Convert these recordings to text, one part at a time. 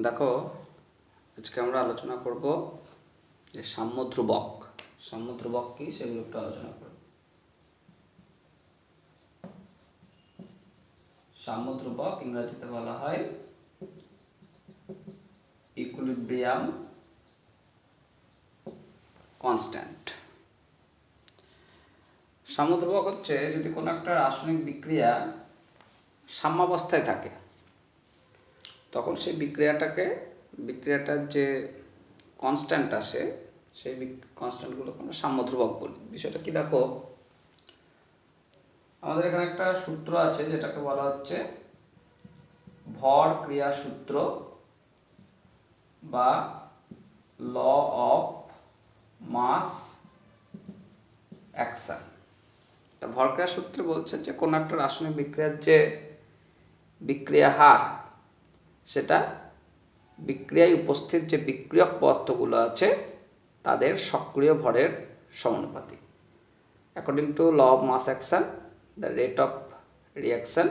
দেখো, আজকে আমরা আলোচনা করব যে সাম্যধ্রুবক। সাম্যধ্রুবক কি সেগুলো একটু আলোচনা করব। সাম্যধ্রুবক ইংরেজিতে বলা হয় ইকুইলিব্রিয়াম কনস্ট্যান্ট। সাম্যধ্রুবক হচ্ছে যদি কোনো একটা রাসায়নিক বিক্রিয়া সাম্যাবস্থায় থাকে, তখন সেই বিক্রিয়াটার যে কনস্ট্যান্ট আসে, সেই কনস্ট্যান্টগুলোকে আমরা সাম্যধ্রুবক বলি। বিষয়টা কি দেখো, আমাদের এখানে একটা সূত্র আছে যেটাকে বলা হচ্ছে ভর ক্রিয়া সূত্র বা ল অফ মাস অ্যাকশন। তা ভর ক্রিয়া সূত্রে বলছে যে কোনো একটা রাসায়নিক বিক্রিয়ার যে বিক্রিয়া হার, সেটা বিক্রিয়ায় উপস্থিত যে বিক্রিয়ক পদার্থগুলো আছে তাদের সক্রিয় ভরের সমানুপাতিক। According to law of mass action, the rate of reaction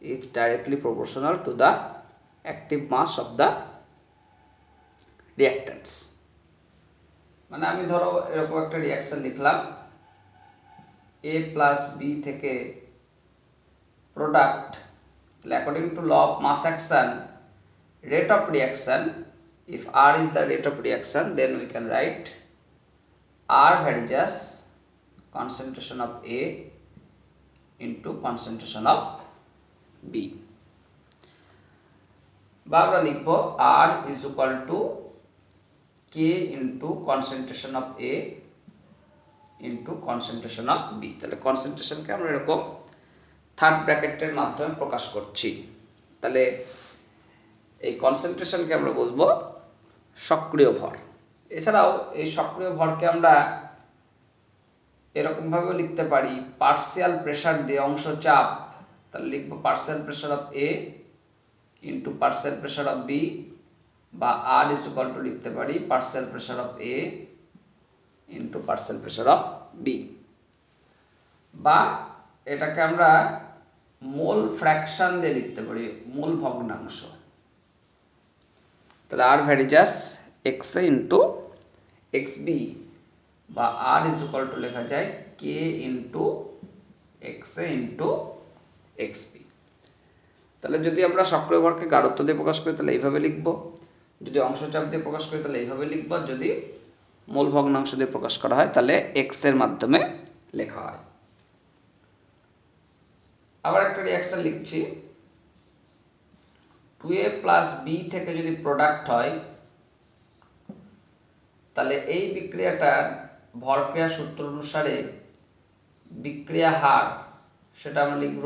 is directly proportional to the active mass of the reactants. মানে আমি ধরো এরকম একটা রিয়াকশন লিখলাম, A প্লাস বি থেকে product, according to law of mass action, rate of reaction, if R is the rate of reaction, then we can write R varies concentration of A into concentration of B, বা আমরা লিখব R is equal to K into concentration of A into concentration of B। তাহলে কনসেন্ট্রেশনকে আমরা এরকম third ব্র্যাকেটের মাধ্যমে প্রকাশ করছি। তাহলে এই কনসেন্ট্রেশনকে আমরা বলবো সক্রিয় ভর। এছাড়াও এই সক্রিয় ভরকে আমরা এরকমভাবেও লিখতে পারি, পার্সিয়াল প্রেশার দিয়ে অংশ চাপ। তাহলে লিখবো partial pressure of A into partial pressure of B, বা আর ইজ ইকুয়াল টু লিখতে পারি partial pressure of A into partial pressure of B, বা এটাকে আমরা মোল ফ্র্যাকশন দিয়ে লিখতে পারি, মোল ভগ্নাংশ। তাহলে আর ভ্যারিজাস এক্স এ ইন্টু এক্স বি, বা আর ইজ ইকুয়াল টু লেখা যায় কে ইন্টু এক্স এ ইন্টু এক্স বি। তাহলে যদি আমরা সক্রিয় ভরকে গাঢ়ত্ব দিয়ে প্রকাশ করি তাহলে এইভাবে লিখব, যদি অংশচাপ দিয়ে প্রকাশ করি তাহলে এইভাবে লিখব, যদি মূল ভগ্নাংশ দিয়ে প্রকাশ করা হয় তাহলে এক্স এর মাধ্যমে লেখা হয়। আবার একটা রিঅ্যাকশন লিখছি, 2a প্লাস বি থেকে যদি প্রোডাক্ট হয়, তাহলে এই বিক্রিয়াটার ভরক্রিয়া সূত্র অনুসারে বিক্রিয়া হার, সেটা আমরা লিখব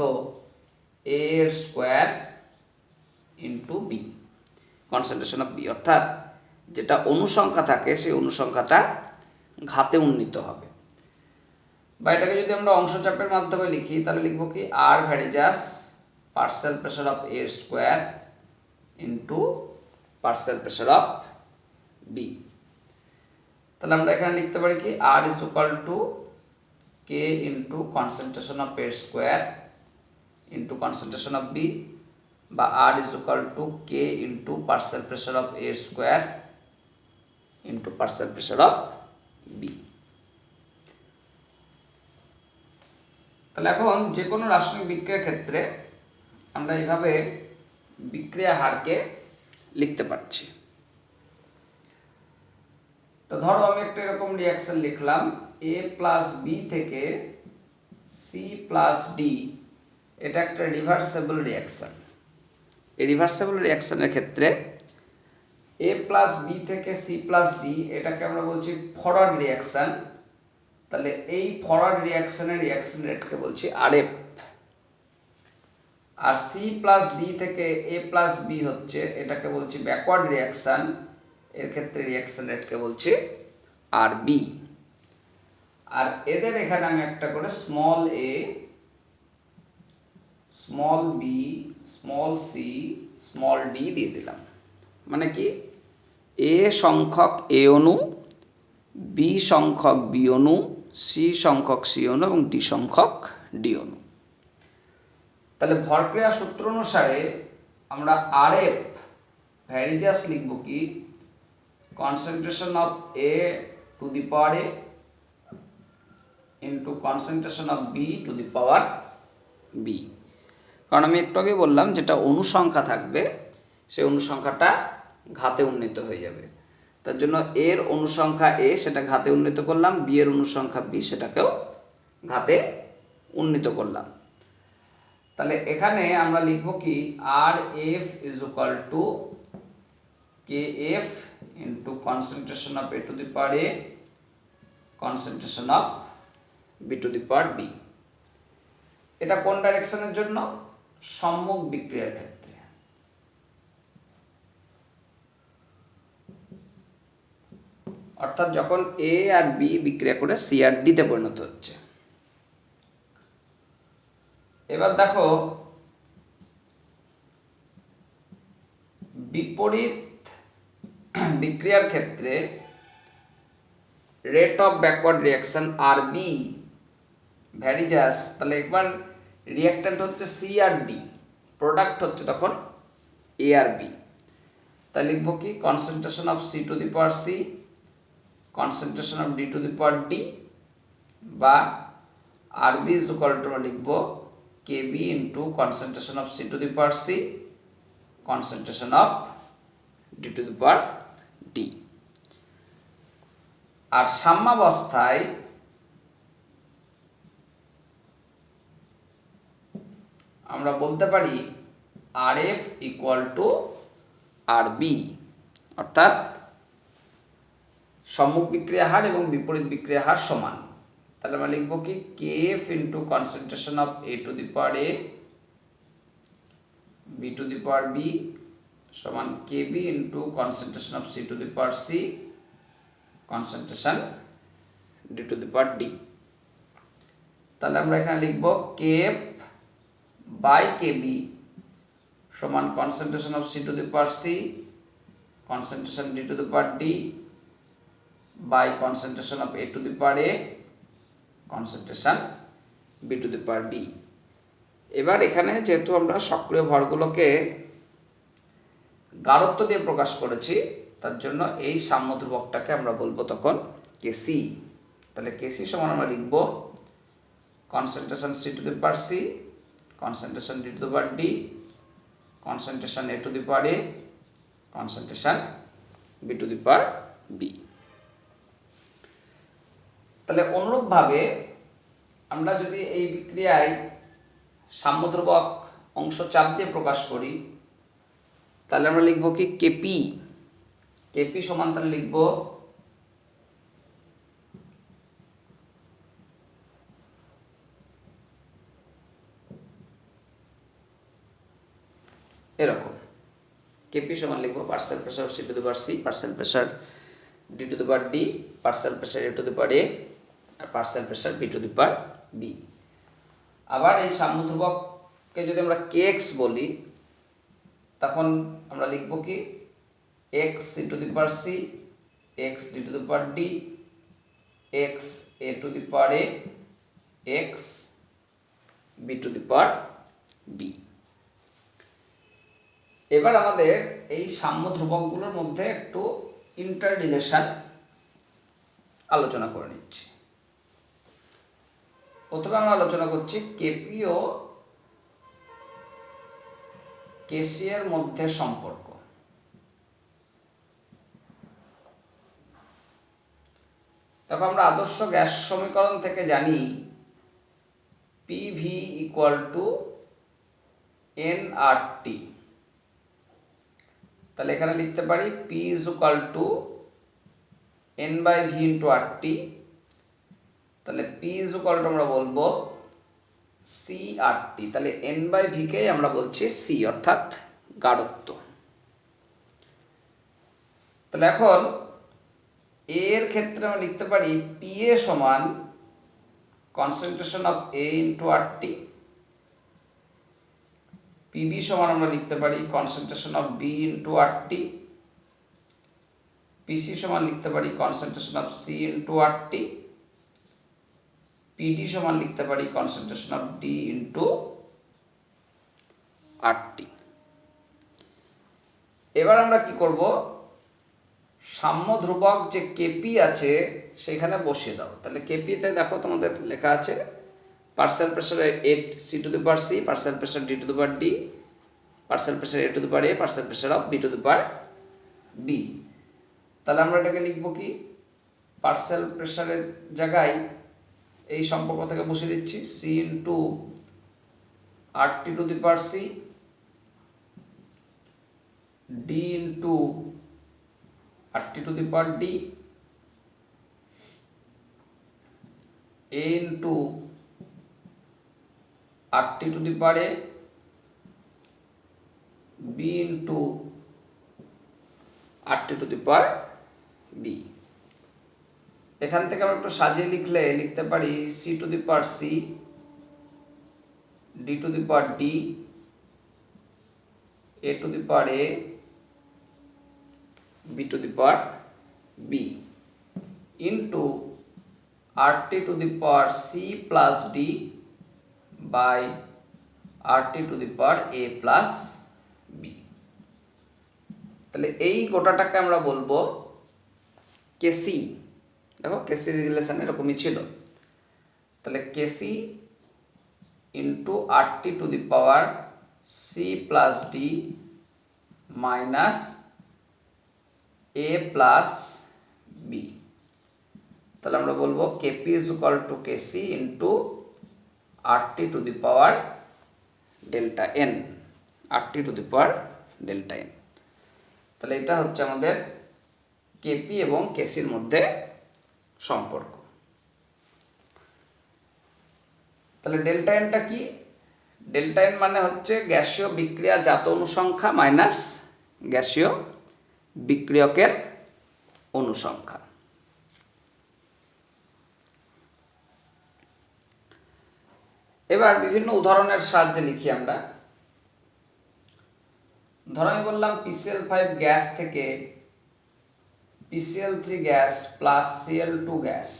a এর square into B, concentration of B. অর্থাৎ যেটা অনুসংখ্যা থাকে সেই অনুসংখ্যাটা ঘাতে উন্নীত হবে। বা এটাকে যদি আমরা অংশচাপের মাধ্যমে লিখি তাহলে লিখব কি আর ভ্যারিজাস partial pressure of A square into partial pressure of B. তাহলে আমরা এখানে লিখতে পারি কি r is equal to K into concentration of A square into concentration of B, বা আর is equal to K into partial pressure of A square into partial pressure of B. তাহলে এখন যে কোনো রাসায়নিক বিক্রিয়ার ক্ষেত্রে আমরা এইভাবে বিক্রিয়া হারকে লিখতে পারছি। তো ধরো আমি একটা এরকম রিঅ্যাকশন লিখলাম, এ প্লাস বি থেকে সি প্লাস ডি, এটা একটা রিভার্সেবল রিঅ্যাকশন। এই রিভার্সেবল রিঅ্যাকশনের ক্ষেত্রে এ প্লাস বি থেকে সি প্লাস ডি, এটাকে আমরা বলছি ফরওয়ার্ড রিঅ্যাকশন। তাহলে এই ফরওয়ার্ড রিঅ্যাকশনের রিঅ্যাকশন রেটকে বলছি আরএফ। আর সি প্লাস ডি থেকে এ প্লাস বি হচ্ছে, এটাকে বলছি ব্যাকওয়ার্ড রিঅ্যাকশন, এর ক্ষেত্রে রিঅ্যাকশন রেটকে বলছি আর বি। আর এদের এখানে আমি একটা করে small A, small B, small C, small D দিয়ে দিলাম। মানে কি এ সংখ্যক এ অণু, বি সংখ্যক বি অণু, সি সংখ্যক সি অণু এবং ডি সংখ্যক ডি অণু। তাহলে ভরক্রিয়া সূত্র অনুসারে আমরা আরএফ ভ্যারিজাস লিখব কি concentration of A to the power A into concentration of B to the power B. কারণ আমি একটু আগে বললাম যেটা অনুসংখ্যা থাকবে সেই অনুসংখ্যাটা ঘাতে উন্নীত হয়ে যাবে, তার জন্য এর অনুসংখ্যা এ সেটা ঘাতে উন্নীত করলাম, বি এর অনুসংখ্যা বি সেটাকেও ঘাতে উন্নীত করলাম। তাহলে এখানে আমরা লিখব কি r f is equal to K F into concentration of A to the power A concentration of B to the power B. এটা কোন ডাইরেকশনের জন্য? সম্মুখ বিক্রিয়ার ক্ষেত্রে। অর্থাৎ যখন এ আর বি বিক্রিয়া করে সি আর ডিতে পরিণত হচ্ছে। এবার দেখো বিপরীত বিক্রিয়ার ক্ষেত্রে rate of backward reaction R B varies as. তাহলে একবার রিয়াক্ট্যান্ট হচ্ছে সি আর ডি, প্রোডাক্ট হচ্ছে তখন এ আর বি। তাই লিখব কি concentration of C to the power C concentration of D to the power D, বা R B is equal to লিখব K B into concentration of C to the power C concentration of D to the power D. আর সাম্যাবস্থায় আমরা বলতে পারি R F equal to R B, অর্থাৎ সম্মুখ বিক্রিয়া হার এবং বিপরীত বিক্রিয়া হার সমান। তাহলে আমরা লিখব কি K F into concentration of A to the power A B to the power B সমান K B into concentration of C to the power C concentration D to the power D. তাহলে আমরা এখানে লিখব K F by K B সমান concentration of C to the power C concentration D to the power D by concentration of A to the power A concentration B to the power B. এবার এখানে যেহেতু আমরা সক্রিয় ভরগুলোকে গাঢ়ত্ব দিয়ে প্রকাশ করেছি, তার জন্য এই সাম্য ধ্রুবকটাকে আমরা বলবো তখন কেসি। তাহলে কেসি সমান আমরা লিখব concentration C to the power C concentration D to the power D concentration A to the power A concentration B to the power B. তাহলে অনুরূপভাবে আমরা যদি এই বিক্রিয়ায় সাম্য ধ্রুবক অংশ চাপ দিয়ে প্রকাশ করি, তাহলে আমরা লিখব কি কেপি। কেপি সমান তাহলে লিখব এরকম, কেপি সমান লিখব partial pressure C to the power C partial pressure D to the power D partial pressure A to the power A আর partial pressure B to the power B. আবার এই সাম্য ধ্রুবককে যদি আমরা কে এক্স বলি, তখন আমরা লিখব কি X C to the power C X D to the power D X A to the power A X B to the power B. এবার আমাদের এই সাম্য ধ্রুবকগুলোর মধ্যে একটু ইন্টার রিলেশন আলোচনা করে নিচ্ছি। প্রথমে আমরা আলোচনা করছি কেপি ও কেসি এর মধ্যে সম্পর্ক। তখন আমরা আদর্শ গ্যাস সমীকরণ থেকে জানি পিভি ইকুয়াল টু এনআরটি। তাহলে এখানে লিখতে পারি P is equal to N by V into R T. তাহলে পি ইজ ইকুয়াল টু আমরা বলবো সি আর টি। তাহলে এন বাই ভিকে আমরা বলছি সি, অর্থাৎ গাঢ়ত্ব। তাহলে এখন এর ক্ষেত্রে আমরা লিখতে পারি পি এ সমান concentration of A into R T. PB সমান আমরা লিখতে পারি concentration of B into R T. PC সমান লিখতে পারি concentration of C into R T. PD সমান লিখতে পারি concentration of D into R T. এবার আমরা কি করব, সাম্য ধ্রুবক যে কেপি আছে সেখানে বসিয়ে দাও। তাহলে কেপিতে দেখো তোমাদের লেখা আছে partial pressure at C to the power C, partial pressure D to the power D, partial pressure A to the power A, partial pressure of B to the power B. তাহলে আমরা এটাকে লিখব কি, পার্শিয়াল প্রেসারের জায়গায় এই সম্পর্ক থেকে বসিয়ে দিচ্ছি C into R T to the power C, D into R T to the power D, A into R T to the power A, B into R T to the power B. এখান থেকে আমরা একটু সাজিয়ে লিখতে পারি C to the power C, D to the power D, A to the power A, B to the power B into R T to the power C plus D by R T to the power A plus B. তাহলে এই গোটাটাকে আমরা বলবো কেসি। দেখো কেসি relation এরকমই ছিল। তাহলে KC into R T to the power C plus D minus A plus B. তাহলে আমরা বলবো KP is equal to KC into R T to the power delta N, R T to the power delta N. তাহলে এটা হচ্ছে আমাদের KP এবং কেসির মধ্যে সম্পর্ক। তাহলে ডেল্টা এনটা কি, ডেল্টা এন মানে হচ্ছে গ্যাসীয় বিক্রিয়াজাত অনুসংখ্যা মাইনাস গ্যাসীয় বিক্রিয়কের অনুসংখ্যা। এবার বিভিন্ন উদাহরণের সাহায্যে লিখি আমরা। ধরো আমি বললাম PCl5 গ্যাস থেকে PCl3 gas plus Cl2 gas.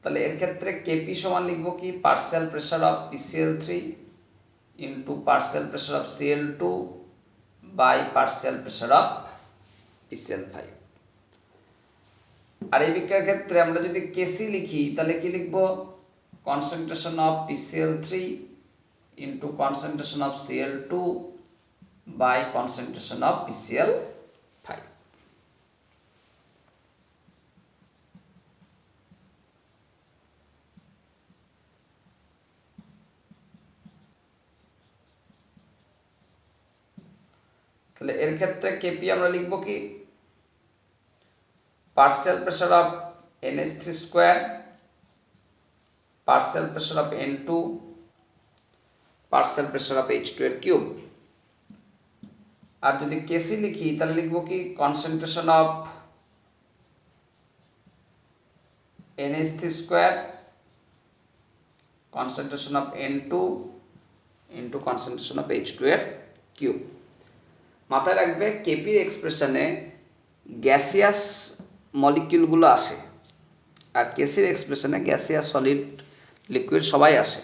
তাহলে এর ক্ষেত্রে কেপি সমান লিখবো কি, partial pressure of PCl3 into partial pressure of Cl2 by partial pressure of PCl5। আর এই বিক্রিয়ার ক্ষেত্রে আমরা যদি কেসি লিখি তাহলে কি লিখবো, concentration of PCl3 into concentration of Cl2 by concentration of PCl5। তাহলে এর ক্ষেত্রে কেপি আমরা লিখব কি, partial pressure of NH3 square, partial pressure of N2, partial pressure of H2 এর কিউব। আর যদি কেসি লিখি তাহলে লিখব কি, concentration of NH3 square, concentration of N2 into concentration of H2 এর কিউব। মাথায় রাখবে কেপির এক্সপ্রেশনে গ্যাসিয়াস মলিকিউলগুলো আসে, আর কেসির এক্সপ্রেশনে গ্যাসিয়াস সলিড লিকুইড সবাই আসে।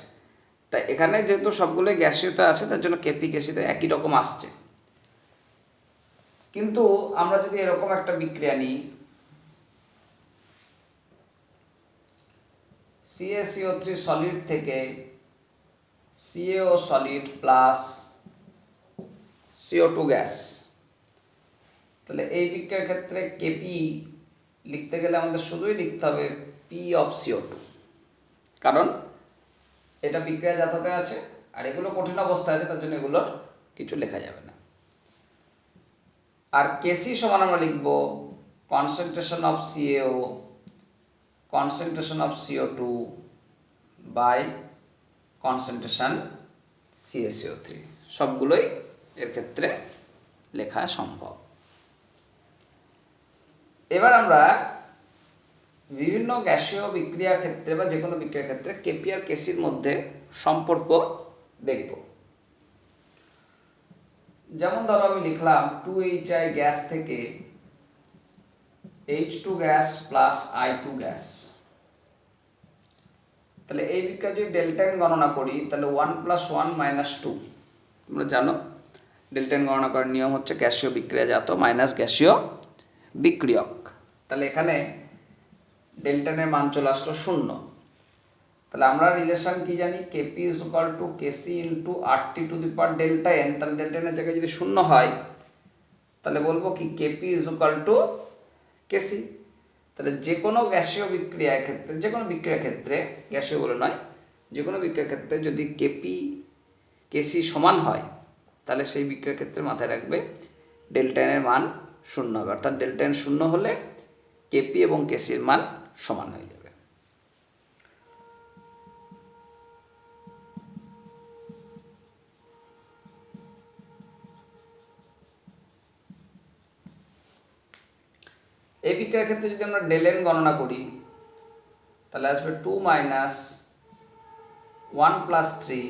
তাই এখানে যেহেতু সবগুলোই গ্যাসীয়তা আছে তার জন্য কেপি কেসিতে একই রকম আসছে। কিন্তু আমরা যদি এরকম একটা বিক্রিয়া নিই, CaCO3 সলিড থেকে CaO solid plus CO2 gas, তাহলে এই বিক্রিয়ার ক্ষেত্রে কেপি লিখতে গেলে আমাদের শুধুই লিখতে হবে P অফ CO2, কারণ এটা বিক্রিয়াজাততে আছে আর এগুলো কঠিন অবস্থায় আছে, তার জন্য এগুলোর কিছু লেখা যাবে না। আর কেসি সমান আমরা লিখব concentration of CaO, concentration of CO2 by concentration CaCO3। সবগুলোই এর ক্ষেত্রে লেখা সম্ভব। এবার আমরা বিভিন্ন গ্যাসীয় বিক্রিয়ার ক্ষেত্রে বা যে কোনো বিক্রিয়ার ক্ষেত্রে কেপি আর কেসির মধ্যে সম্পর্ক দেখব। যেমন ধরো আমি লিখলাম 2HI গ্যাস থেকে H2 gas plus I2 gas. তাহলে এই বিক্রিয়া যদি ডেল্টা এন গণনা করি তাহলে 1 + 1 - 2, তোমরা জানো ডেল্টা এন গণনা করার নিয়ম হচ্ছে গ্যাসীয় বিক্রিয়াজাত মাইনাস গ্যাসীয় বিক্রিয়ক। তাহলে এখানে ডেল্টা এনের মান চলে আসলো 0। তাহলে আমরা রিলেশন কি জানি, KP is equal to KC into RT to the power delta N. তাহলে ডেল্টা এনের জায়গায় যদি 0 হয় তাহলে বলবো কি KP is equal to KC. তাহলে যে কোনো গ্যাসীয় বিক্রিয়ার ক্ষেত্রে, যে কোনো বিক্রিয়ার ক্ষেত্রে, গ্যাসীয় বলে নয়, যে কোনো বিক্রিয়ার ক্ষেত্রে যদি কেপি কেসি সমান হয় তাহলে সেই বিক্রিয়ার ক্ষেত্রে মাথায় রাখবে ডেল্টা এনের মান 0 হবে। অর্থাৎ ডেল্টা এন 0 হলে কেপি এবং কেসির মান সমান হয়ে যাবে। এই বিক্রিয়ার ক্ষেত্রে যদি আমরা ডেল এন গণনা করি তাহলে আসবে 2 মাইনাস 1 প্লাস 3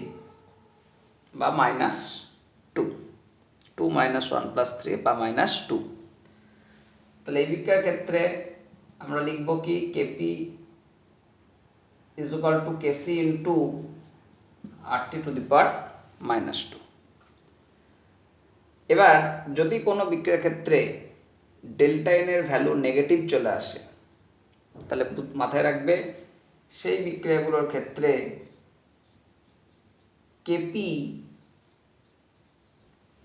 বা মাইনাস 2, 2 মাইনাস 1 প্লাস 3 বা মাইনাস 2। তাহলে এই বিক্রিয়ার ক্ষেত্রে আমরা লিখব কি KP is equal to KC into RT to the power minus 2। এবার যদি কোনো বিক্রিয়ার ক্ষেত্রে ডেল্টা এনের ভ্যালু নেগেটিভ চলে আসে তাহলে মাথায় রাখবে সেই বিক্রিয়াগুলোর ক্ষেত্রে কেপি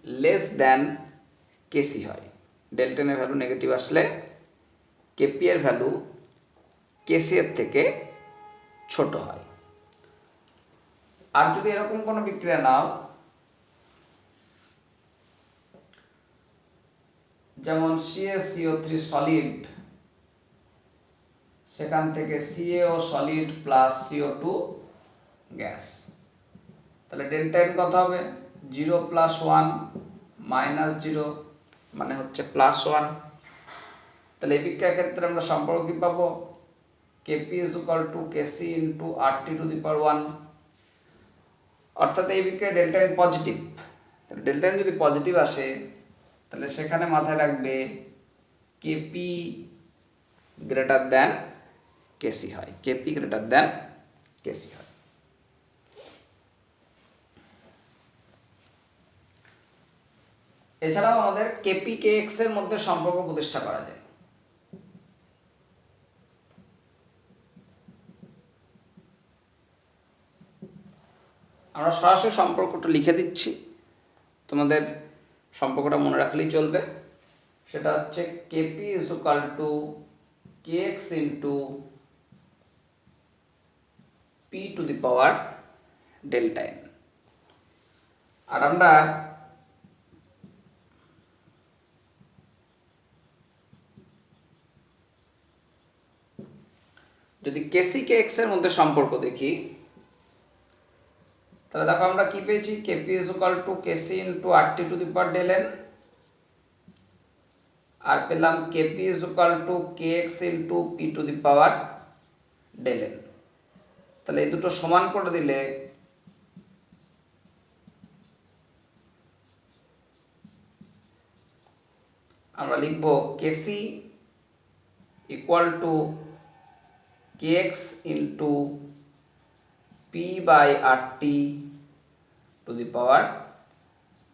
লেস দ্যান কেসি হয়। ডেল্টা এনের ভ্যালু নেগেটিভ আসলে কেপি এর ভ্যালু কেসি এর থেকে ছোট হয়। আর যদি এরকম কোনো বিক্রিয়া নাও, যেমন CaCO3 সলিড, সেখান থেকে CaO solid plus CO2 gas, তাহলে ডেল্টা এন কত হবে 0 প্লাস 1 মাইনাস 0 মানে হচ্ছে প্লাস 1। তাহলে এই বিক্রিয়ার ক্ষেত্রে আমরা সম্পর্ক কি পাবো, KP is equal to KC into RT to the power 1। অর্থাৎ এই বিক্রিয়া ডেল্টা এন পজিটিভ। তাহলে ডেল্টা এন যদি পজিটিভ আসে তাহলে সেখানে মাথায় রাখবে কেপি গ্রেটার দ্যান কেসি হয়, কেপি গ্রেটার দ্যান কেসি হয়। এছাড়াও আমাদের কেপি কে এক্স এর মধ্যে সম্পর্ক প্রতিষ্ঠা করা যায়। আমরা সরাসরি সম্পর্কটা লিখে দিচ্ছি, তোমাদের সম্পর্কটা মনে রাখলেই চলবে। সেটা হচ্ছে KP is equal to K X into P to the power delta N. আর আমরা যদি কেসি কে এক্স এর মধ্যে সম্পর্ক দেখি তাহলে দেখো আমরা কি পেয়েছি, KP is equal to KC into RT to the power del N, আর পেলাম KP is equal to K X into P to the power del N. তাহলে এই দুটো সমান করে দিলে আমরা লিখব KC equal to K X into P by RT to the power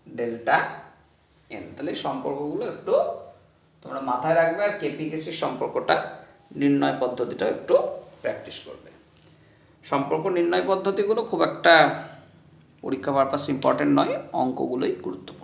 delta N. তাহলে এই সম্পর্কগুলো একটু তোমরা মাথায় রাখবে, আর কেপি কেসির সম্পর্কটা নির্ণয় পদ্ধতিটাও একটু প্র্যাকটিস করবে। সম্পর্ক নির্ণয় পদ্ধতিগুলো খুব একটা পরীক্ষা পারপাস ইম্পর্টেন্ট নয়, অঙ্কগুলোই গুরুত্বপূর্ণ।